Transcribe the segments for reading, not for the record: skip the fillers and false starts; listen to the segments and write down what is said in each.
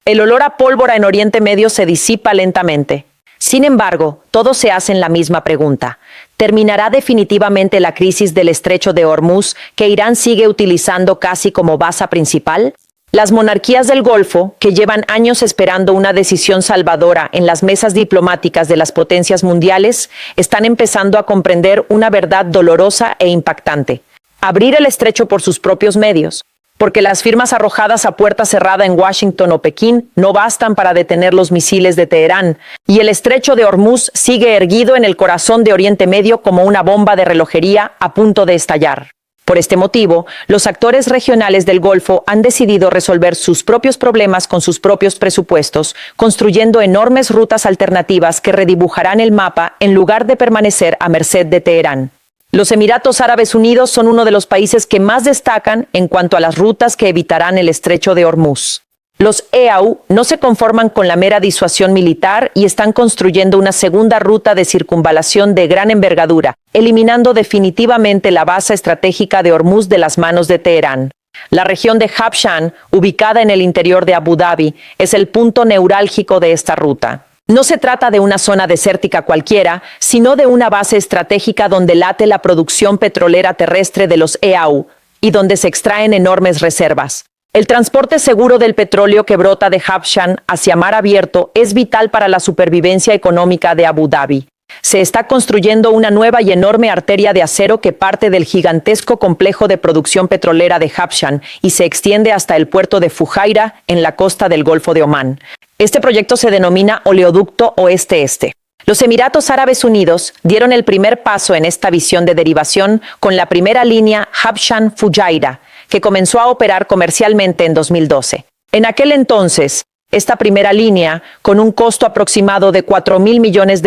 El olor a pólvora en Oriente Medio se disipa lentamente. Sin embargo, todos se hacen la misma pregunta. ¿Terminará definitivamente la crisis del estrecho de Hormuz, que Irán sigue utilizando casi como base principal? Las monarquías del Golfo, que llevan años esperando una decisión salvadora en las mesas diplomáticas de las potencias mundiales, están empezando a comprender una verdad dolorosa e impactante. Abrir el estrecho por sus propios medios. Porque las firmas arrojadas a puerta cerrada en Washington o Pekín no bastan para detener los misiles de Teherán, y el estrecho de Hormuz sigue erguido en el corazón de Oriente Medio como una bomba de relojería a punto de estallar. Por este motivo, los actores regionales del Golfo han decidido resolver sus propios problemas con sus propios presupuestos, construyendo enormes rutas alternativas que redibujarán el mapa en lugar de permanecer a merced de Teherán. Los Emiratos Árabes Unidos son uno de los países que más destacan en cuanto a las rutas que evitarán el estrecho de Hormuz. Los EAU no se conforman con la mera disuasión militar y están construyendo una segunda ruta de circunvalación de gran envergadura, eliminando definitivamente la base estratégica de Hormuz de las manos de Teherán. La región de Habshan, ubicada en el interior de Abu Dhabi, es el punto neurálgico de esta ruta. No se trata de una zona desértica cualquiera, sino de una base estratégica donde late la producción petrolera terrestre de los EAU y donde se extraen enormes reservas. El transporte seguro del petróleo que brota de Habshan hacia mar abierto es vital para la supervivencia económica de Abu Dhabi. Se está construyendo una nueva y enorme arteria de acero que parte del gigantesco complejo de producción petrolera de Habshan y se extiende hasta el puerto de Fujairah en la costa del Golfo de Omán. Este proyecto se denomina Oleoducto Oeste-Este. Los Emiratos Árabes Unidos dieron el primer paso en esta visión de derivación con la primera línea Habshan-Fujairah, que comenzó a operar comercialmente en 2012. En aquel entonces, esta primera línea, con un costo aproximado de $4.000 millones,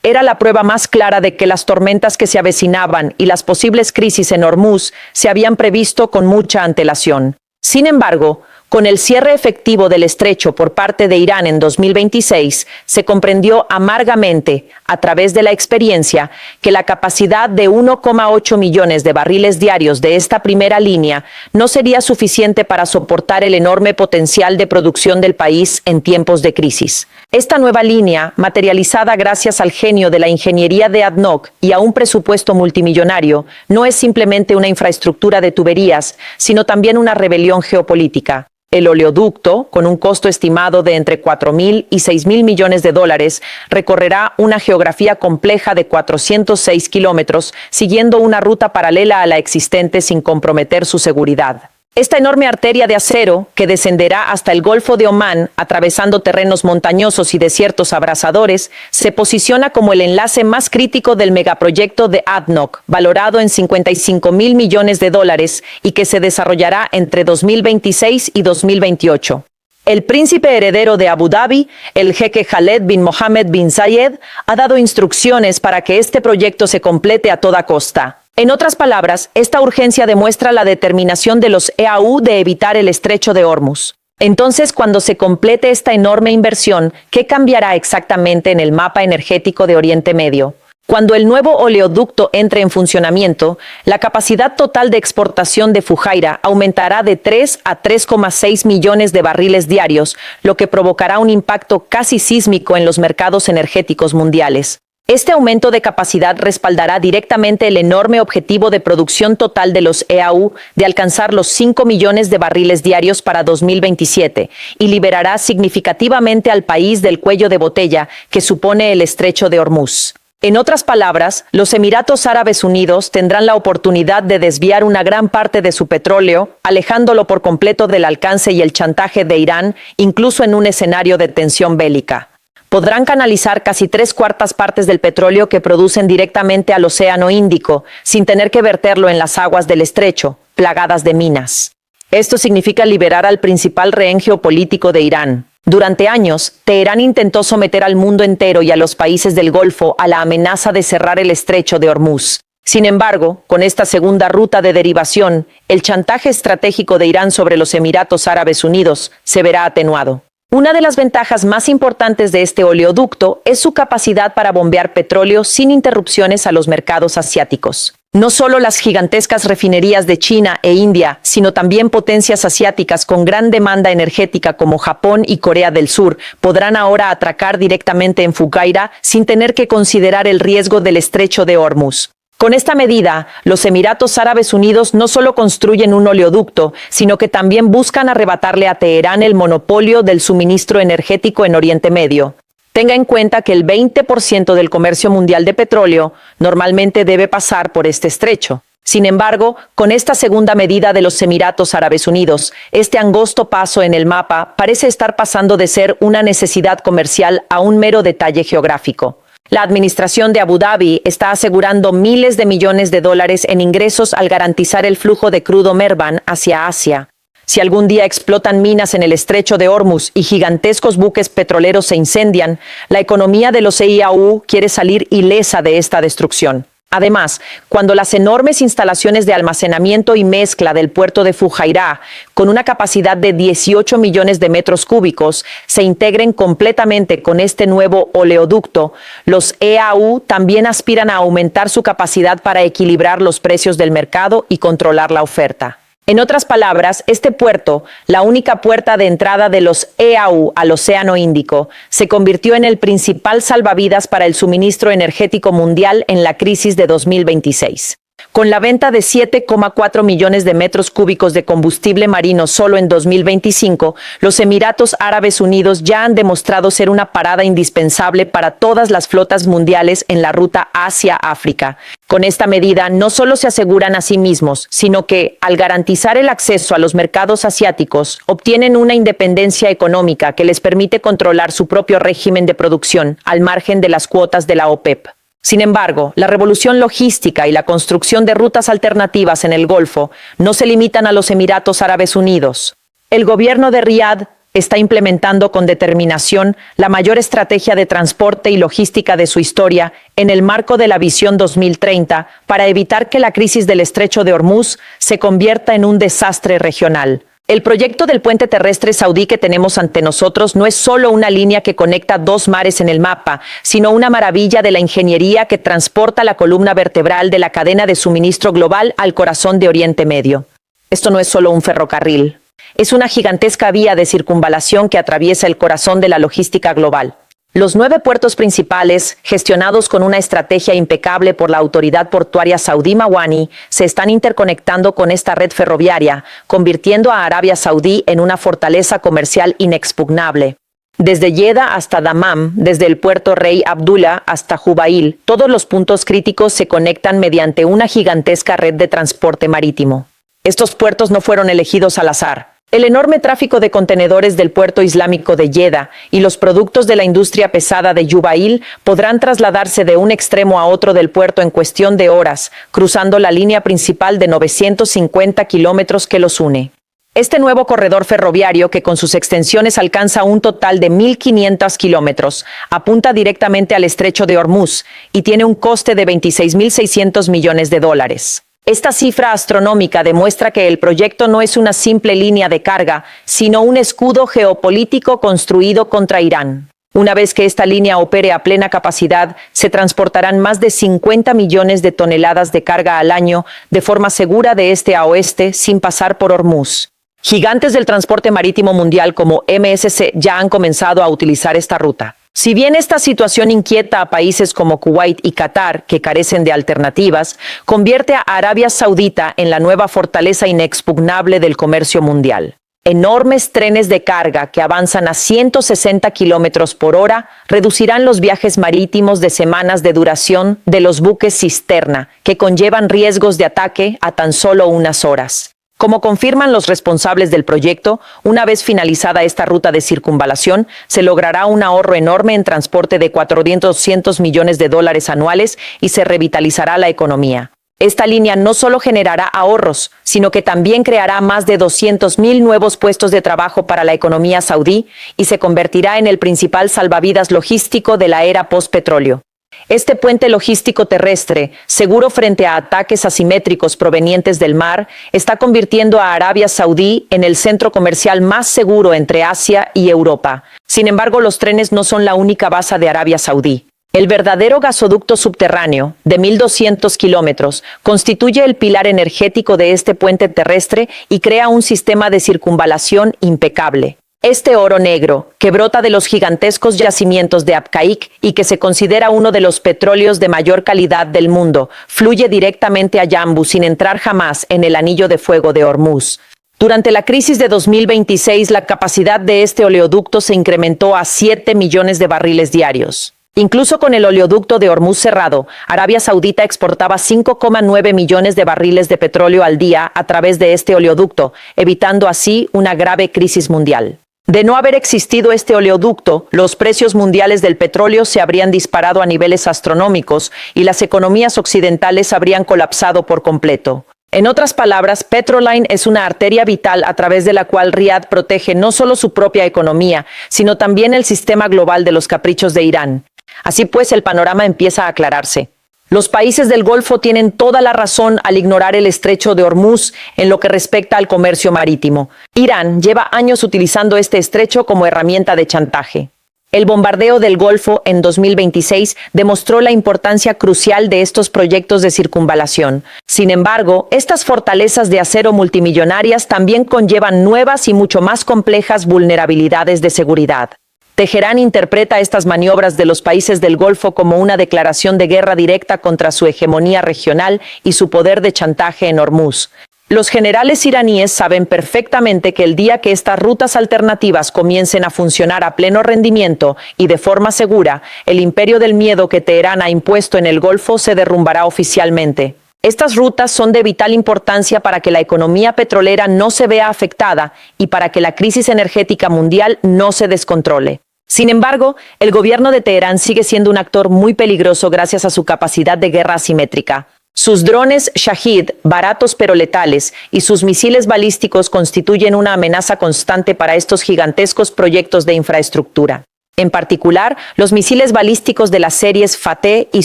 era la prueba más clara de que las tormentas que se avecinaban y las posibles crisis en Hormuz se habían previsto con mucha antelación. Sin embargo, con el cierre efectivo del estrecho por parte de Irán en 2026, se comprendió amargamente, a través de la experiencia, que la capacidad de 1,8 millones de barriles diarios de esta primera línea no sería suficiente para soportar el enorme potencial de producción del país en tiempos de crisis. Esta nueva línea, materializada gracias al genio de la ingeniería de ADNOC y a un presupuesto multimillonario, no es simplemente una infraestructura de tuberías, sino también una rebelión geopolítica. El oleoducto, con un costo estimado de entre $4.000 y $6.000 millones, recorrerá una geografía compleja de 406 kilómetros, siguiendo una ruta paralela a la existente sin comprometer su seguridad. Esta enorme arteria de acero, que descenderá hasta el Golfo de Omán, atravesando terrenos montañosos y desiertos abrasadores, se posiciona como el enlace más crítico del megaproyecto de ADNOC, valorado en $55.000 millones y que se desarrollará entre 2026 y 2028. El príncipe heredero de Abu Dhabi, el jeque Khaled bin Mohammed bin Zayed, ha dado instrucciones para que este proyecto se complete a toda costa. En otras palabras, esta urgencia demuestra la determinación de los EAU de evitar el estrecho de Hormuz. Entonces, cuando se complete esta enorme inversión, ¿qué cambiará exactamente en el mapa energético de Oriente Medio? Cuando el nuevo oleoducto entre en funcionamiento, la capacidad total de exportación de Fujairah aumentará de 3 a 3,6 millones de barriles diarios, lo que provocará un impacto casi sísmico en los mercados energéticos mundiales. Este aumento de capacidad respaldará directamente el enorme objetivo de producción total de los EAU de alcanzar los 5 millones de barriles diarios para 2027 y liberará significativamente al país del cuello de botella que supone el estrecho de Hormuz. En otras palabras, los Emiratos Árabes Unidos tendrán la oportunidad de desviar una gran parte de su petróleo, alejándolo por completo del alcance y el chantaje de Irán, incluso en un escenario de tensión bélica. Podrán canalizar casi 3/4 partes del petróleo que producen directamente al Océano Índico, sin tener que verterlo en las aguas del estrecho, plagadas de minas. Esto significa liberar al principal rehén geopolítico de Irán. Durante años, Teherán intentó someter al mundo entero y a los países del Golfo a la amenaza de cerrar el estrecho de Hormuz. Sin embargo, con esta segunda ruta de derivación, el chantaje estratégico de Irán sobre los Emiratos Árabes Unidos se verá atenuado. Una de las ventajas más importantes de este oleoducto es su capacidad para bombear petróleo sin interrupciones a los mercados asiáticos. No solo las gigantescas refinerías de China e India, sino también potencias asiáticas con gran demanda energética como Japón y Corea del Sur podrán ahora atracar directamente en Fujairah sin tener que considerar el riesgo del estrecho de Hormuz. Con esta medida, los Emiratos Árabes Unidos no solo construyen un oleoducto, sino que también buscan arrebatarle a Teherán el monopolio del suministro energético en Oriente Medio. Tenga en cuenta que el 20% del comercio mundial de petróleo normalmente debe pasar por este estrecho. Sin embargo, con esta segunda medida de los Emiratos Árabes Unidos, este angosto paso en el mapa parece estar pasando de ser una necesidad comercial a un mero detalle geográfico. La administración de Abu Dhabi está asegurando miles de millones de dólares en ingresos al garantizar el flujo de crudo Mervan hacia Asia. Si algún día explotan minas en el estrecho de Hormuz y gigantescos buques petroleros se incendian, la economía de los EIAU quiere salir ilesa de esta destrucción. Además, cuando las enormes instalaciones de almacenamiento y mezcla del puerto de Fujairah, con una capacidad de 18 millones de metros cúbicos, se integren completamente con este nuevo oleoducto, los EAU también aspiran a aumentar su capacidad para equilibrar los precios del mercado y controlar la oferta. En otras palabras, este puerto, la única puerta de entrada de los EAU al Océano Índico, se convirtió en el principal salvavidas para el suministro energético mundial en la crisis de 2026. Con la venta de 7,4 millones de metros cúbicos de combustible marino solo en 2025, los Emiratos Árabes Unidos ya han demostrado ser una parada indispensable para todas las flotas mundiales en la ruta Asia-África. Con esta medida no solo se aseguran a sí mismos, sino que, al garantizar el acceso a los mercados asiáticos, obtienen una independencia económica que les permite controlar su propio régimen de producción, al margen de las cuotas de la OPEP. Sin embargo, la revolución logística y la construcción de rutas alternativas en el Golfo no se limitan a los Emiratos Árabes Unidos. El gobierno de Riad está implementando con determinación la mayor estrategia de transporte y logística de su historia en el marco de la Visión 2030 para evitar que la crisis del estrecho de Hormuz se convierta en un desastre regional. El proyecto del puente terrestre saudí que tenemos ante nosotros no es solo una línea que conecta dos mares en el mapa, sino una maravilla de la ingeniería que transporta la columna vertebral de la cadena de suministro global al corazón de Oriente Medio. Esto no es solo un ferrocarril, es una gigantesca vía de circunvalación que atraviesa el corazón de la logística global. Los 9 puertos principales, gestionados con una estrategia impecable por la autoridad portuaria saudí Mawani, se están interconectando con esta red ferroviaria, convirtiendo a Arabia Saudí en una fortaleza comercial inexpugnable. Desde Jeddah hasta Dammam, desde el puerto Rey Abdullah hasta Jubail, todos los puntos críticos se conectan mediante una gigantesca red de transporte marítimo. Estos puertos no fueron elegidos al azar. El enorme tráfico de contenedores del puerto islámico de Jeddah y los productos de la industria pesada de Jubail podrán trasladarse de un extremo a otro del puerto en cuestión de horas, cruzando la línea principal de 950 kilómetros que los une. Este nuevo corredor ferroviario, que con sus extensiones alcanza un total de 1.500 kilómetros, apunta directamente al estrecho de Hormuz y tiene un coste de 26.600 millones de dólares. Esta cifra astronómica demuestra que el proyecto no es una simple línea de carga, sino un escudo geopolítico construido contra Irán. Una vez que esta línea opere a plena capacidad, se transportarán más de 50 millones de toneladas de carga al año de forma segura de este a oeste sin pasar por Hormuz. Gigantes del transporte marítimo mundial como MSC ya han comenzado a utilizar esta ruta. Si bien esta situación inquieta a países como Kuwait y Qatar, que carecen de alternativas, convierte a Arabia Saudita en la nueva fortaleza inexpugnable del comercio mundial. Enormes trenes de carga que avanzan a 160 kilómetros por hora reducirán los viajes marítimos de semanas de duración de los buques cisterna, que conllevan riesgos de ataque a tan solo unas horas. Como confirman los responsables del proyecto, una vez finalizada esta ruta de circunvalación, se logrará un ahorro enorme en transporte de 400 millones de dólares anuales y se revitalizará la economía. Esta línea no solo generará ahorros, sino que también creará más de 200.000 nuevos puestos de trabajo para la economía saudí y se convertirá en el principal salvavidas logístico de la era postpetróleo. Este puente logístico terrestre, seguro frente a ataques asimétricos provenientes del mar, está convirtiendo a Arabia Saudí en el centro comercial más seguro entre Asia y Europa. Sin embargo, los trenes no son la única base de Arabia Saudí. El verdadero gasoducto subterráneo, de 1.200 kilómetros, constituye el pilar energético de este puente terrestre y crea un sistema de circunvalación impecable. Este oro negro, que brota de los gigantescos yacimientos de Abqaiq y que se considera uno de los petróleos de mayor calidad del mundo, fluye directamente a Yanbu sin entrar jamás en el anillo de fuego de Hormuz. Durante la crisis de 2026, la capacidad de este oleoducto se incrementó a 7 millones de barriles diarios. Incluso con el oleoducto de Hormuz cerrado, Arabia Saudita exportaba 5,9 millones de barriles de petróleo al día a través de este oleoducto, evitando así una grave crisis mundial. De no haber existido este oleoducto, los precios mundiales del petróleo se habrían disparado a niveles astronómicos y las economías occidentales habrían colapsado por completo. En otras palabras, Petroline es una arteria vital a través de la cual Riad protege no solo su propia economía, sino también el sistema global de los caprichos de Irán. Así pues, el panorama empieza a aclararse. Los países del Golfo tienen toda la razón al ignorar el estrecho de Hormuz en lo que respecta al comercio marítimo. Irán lleva años utilizando este estrecho como herramienta de chantaje. El bombardeo del Golfo en 2026 demostró la importancia crucial de estos proyectos de circunvalación. Sin embargo, estas fortalezas de acero multimillonarias también conllevan nuevas y mucho más complejas vulnerabilidades de seguridad. Teherán interpreta estas maniobras de los países del Golfo como una declaración de guerra directa contra su hegemonía regional y su poder de chantaje en Hormuz. Los generales iraníes saben perfectamente que el día que estas rutas alternativas comiencen a funcionar a pleno rendimiento y de forma segura, el imperio del miedo que Teherán ha impuesto en el Golfo se derrumbará oficialmente. Estas rutas son de vital importancia para que la economía petrolera no se vea afectada y para que la crisis energética mundial no se descontrole. Sin embargo, el gobierno de Teherán sigue siendo un actor muy peligroso gracias a su capacidad de guerra asimétrica. Sus drones Shahid, baratos pero letales, y sus misiles balísticos constituyen una amenaza constante para estos gigantescos proyectos de infraestructura. En particular, los misiles balísticos de las series Fateh y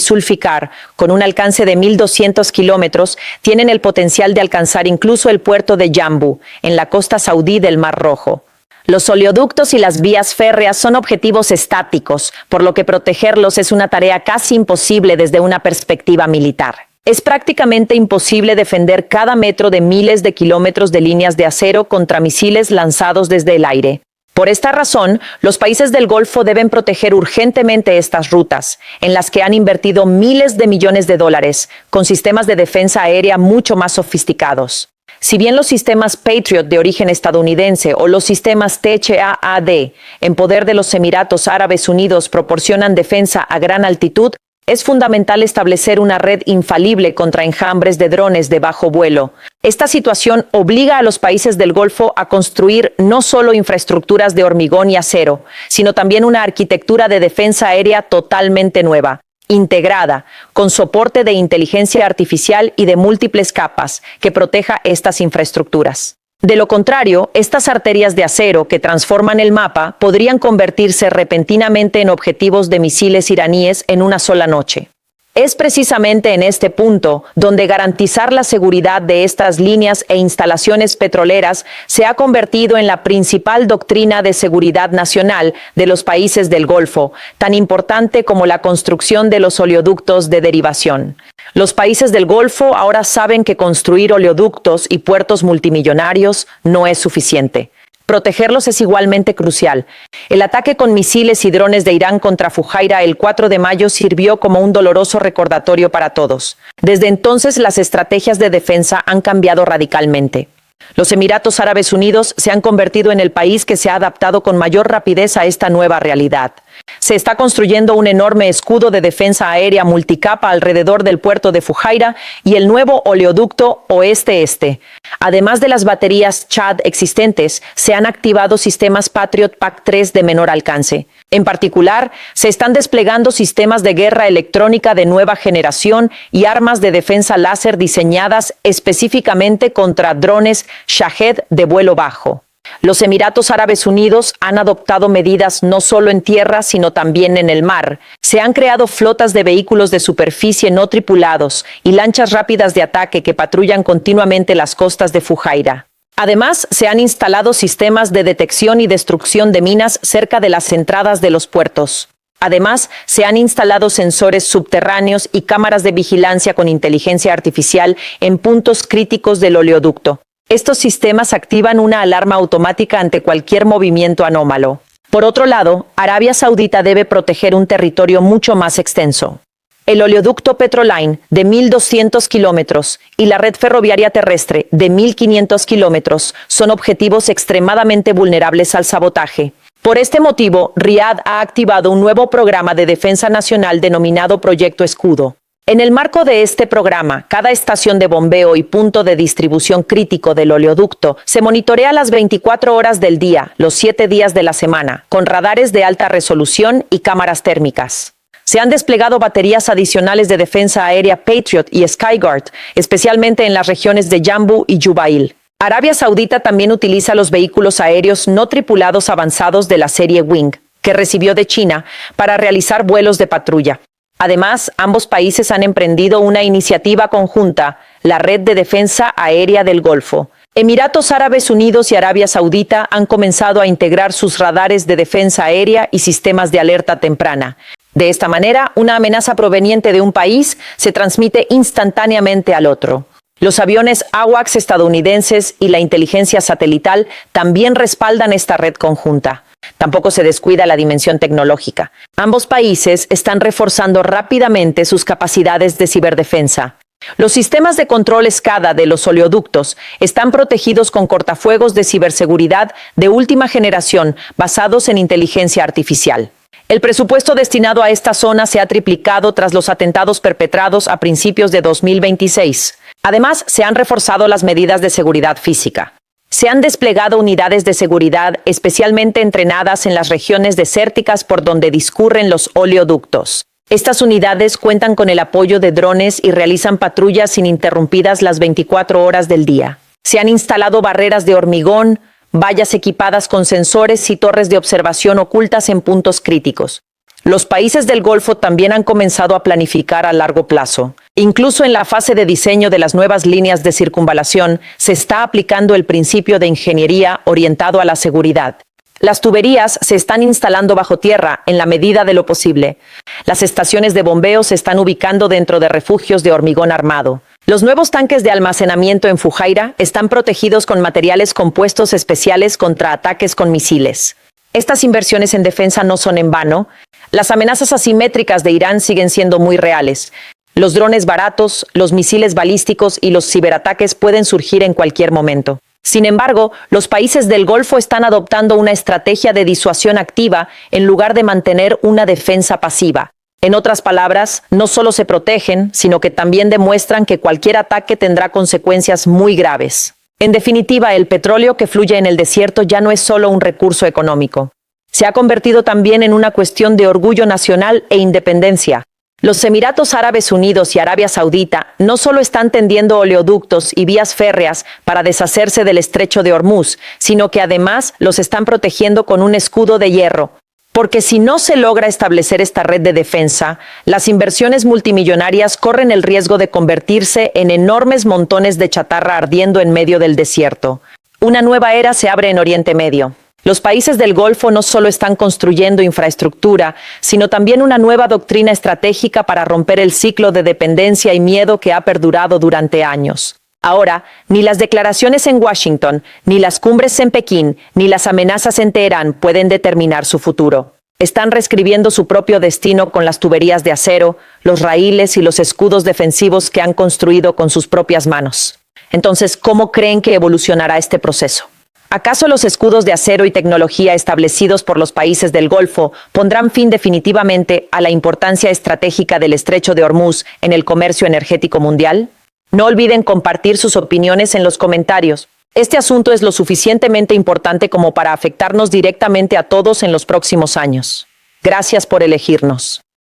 Zulfikar, con un alcance de 1.200 kilómetros, tienen el potencial de alcanzar incluso el puerto de Yanbu, en la costa saudí del Mar Rojo. Los oleoductos y las vías férreas son objetivos estáticos, por lo que protegerlos es una tarea casi imposible desde una perspectiva militar. Es prácticamente imposible defender cada metro de miles de kilómetros de líneas de acero contra misiles lanzados desde el aire. Por esta razón, los países del Golfo deben proteger urgentemente estas rutas, en las que han invertido miles de millones de dólares, con sistemas de defensa aérea mucho más sofisticados. Si bien los sistemas Patriot de origen estadounidense o los sistemas THAAD en poder de los Emiratos Árabes Unidos proporcionan defensa a gran altitud, es fundamental establecer una red infalible contra enjambres de drones de bajo vuelo. Esta situación obliga a los países del Golfo a construir no solo infraestructuras de hormigón y acero, sino también una arquitectura de defensa aérea totalmente nueva, integrada, con soporte de inteligencia artificial y de múltiples capas que proteja estas infraestructuras. De lo contrario, estas arterias de acero que transforman el mapa podrían convertirse repentinamente en objetivos de misiles iraníes en una sola noche. Es precisamente en este punto donde garantizar la seguridad de estas líneas e instalaciones petroleras se ha convertido en la principal doctrina de seguridad nacional de los países del Golfo, tan importante como la construcción de los oleoductos de derivación. Los países del Golfo ahora saben que construir oleoductos y puertos multimillonarios no es suficiente. Protegerlos es igualmente crucial. El ataque con misiles y drones de Irán contra Fujairah el 4 de mayo sirvió como un doloroso recordatorio para todos. Desde entonces, las estrategias de defensa han cambiado radicalmente. Los Emiratos Árabes Unidos se han convertido en el país que se ha adaptado con mayor rapidez a esta nueva realidad. Se está construyendo un enorme escudo de defensa aérea multicapa alrededor del puerto de Fujairah y el nuevo oleoducto oeste-este. Además de las baterías Chad existentes, se han activado sistemas Patriot PAC-3 de menor alcance. En particular, se están desplegando sistemas de guerra electrónica de nueva generación y armas de defensa láser diseñadas específicamente contra drones Shahed de vuelo bajo. Los Emiratos Árabes Unidos han adoptado medidas no solo en tierra, sino también en el mar. Se han creado flotas de vehículos de superficie no tripulados y lanchas rápidas de ataque que patrullan continuamente las costas de Fujairah. Además, se han instalado sistemas de detección y destrucción de minas cerca de las entradas de los puertos. Además, se han instalado sensores subterráneos y cámaras de vigilancia con inteligencia artificial en puntos críticos del oleoducto. Estos sistemas activan una alarma automática ante cualquier movimiento anómalo. Por otro lado, Arabia Saudita debe proteger un territorio mucho más extenso. El oleoducto Petroline, de 1.200 kilómetros, y la red ferroviaria terrestre, de 1.500 kilómetros, son objetivos extremadamente vulnerables al sabotaje. Por este motivo, Riad ha activado un nuevo programa de defensa nacional denominado Proyecto Escudo. En el marco de este programa, cada estación de bombeo y punto de distribución crítico del oleoducto se monitorea las 24 horas del día, los 7 días de la semana, con radares de alta resolución y cámaras térmicas. Se han desplegado baterías adicionales de defensa aérea Patriot y Skyguard, especialmente en las regiones de Jambu y Jubail. Arabia Saudita también utiliza los vehículos aéreos no tripulados avanzados de la serie Wing, que recibió de China, para realizar vuelos de patrulla. Además, ambos países han emprendido una iniciativa conjunta, la Red de Defensa Aérea del Golfo. Emiratos Árabes Unidos y Arabia Saudita han comenzado a integrar sus radares de defensa aérea y sistemas de alerta temprana. De esta manera, una amenaza proveniente de un país se transmite instantáneamente al otro. Los aviones AWACS estadounidenses y la inteligencia satelital también respaldan esta red conjunta. Tampoco se descuida la dimensión tecnológica. Ambos países están reforzando rápidamente sus capacidades de ciberdefensa. Los sistemas de control SCADA de los oleoductos están protegidos con cortafuegos de ciberseguridad de última generación basados en inteligencia artificial. El presupuesto destinado a esta zona se ha triplicado tras los atentados perpetrados a principios de 2026. Además, se han reforzado las medidas de seguridad física. Se han desplegado unidades de seguridad especialmente entrenadas en las regiones desérticas por donde discurren los oleoductos. Estas unidades cuentan con el apoyo de drones y realizan patrullas ininterrumpidas las 24 horas del día. Se han instalado barreras de hormigón, vallas equipadas con sensores y torres de observación ocultas en puntos críticos. Los países del Golfo también han comenzado a planificar a largo plazo. Incluso en la fase de diseño de las nuevas líneas de circunvalación, se está aplicando el principio de ingeniería orientado a la seguridad. Las tuberías se están instalando bajo tierra en la medida de lo posible. Las estaciones de bombeo se están ubicando dentro de refugios de hormigón armado. Los nuevos tanques de almacenamiento en Fujairah están protegidos con materiales compuestos especiales contra ataques con misiles. Estas inversiones en defensa no son en vano. Las amenazas asimétricas de Irán siguen siendo muy reales. Los drones baratos, los misiles balísticos y los ciberataques pueden surgir en cualquier momento. Sin embargo, los países del Golfo están adoptando una estrategia de disuasión activa en lugar de mantener una defensa pasiva. En otras palabras, no solo se protegen, sino que también demuestran que cualquier ataque tendrá consecuencias muy graves. En definitiva, el petróleo que fluye en el desierto ya no es solo un recurso económico. Se ha convertido también en una cuestión de orgullo nacional e independencia. Los Emiratos Árabes Unidos y Arabia Saudita no solo están tendiendo oleoductos y vías férreas para deshacerse del estrecho de Hormuz, sino que además los están protegiendo con un escudo de hierro. Porque si no se logra establecer esta red de defensa, las inversiones multimillonarias corren el riesgo de convertirse en enormes montones de chatarra ardiendo en medio del desierto. Una nueva era se abre en Oriente Medio. Los países del Golfo no solo están construyendo infraestructura, sino también una nueva doctrina estratégica para romper el ciclo de dependencia y miedo que ha perdurado durante años. Ahora, ni las declaraciones en Washington, ni las cumbres en Pekín, ni las amenazas en Teherán pueden determinar su futuro. Están reescribiendo su propio destino con las tuberías de acero, los raíles y los escudos defensivos que han construido con sus propias manos. Entonces, ¿cómo creen que evolucionará este proceso? ¿Acaso los escudos de acero y tecnología establecidos por los países del Golfo pondrán fin definitivamente a la importancia estratégica del estrecho de Hormuz en el comercio energético mundial? No olviden compartir sus opiniones en los comentarios. Este asunto es lo suficientemente importante como para afectarnos directamente a todos en los próximos años. Gracias por elegirnos.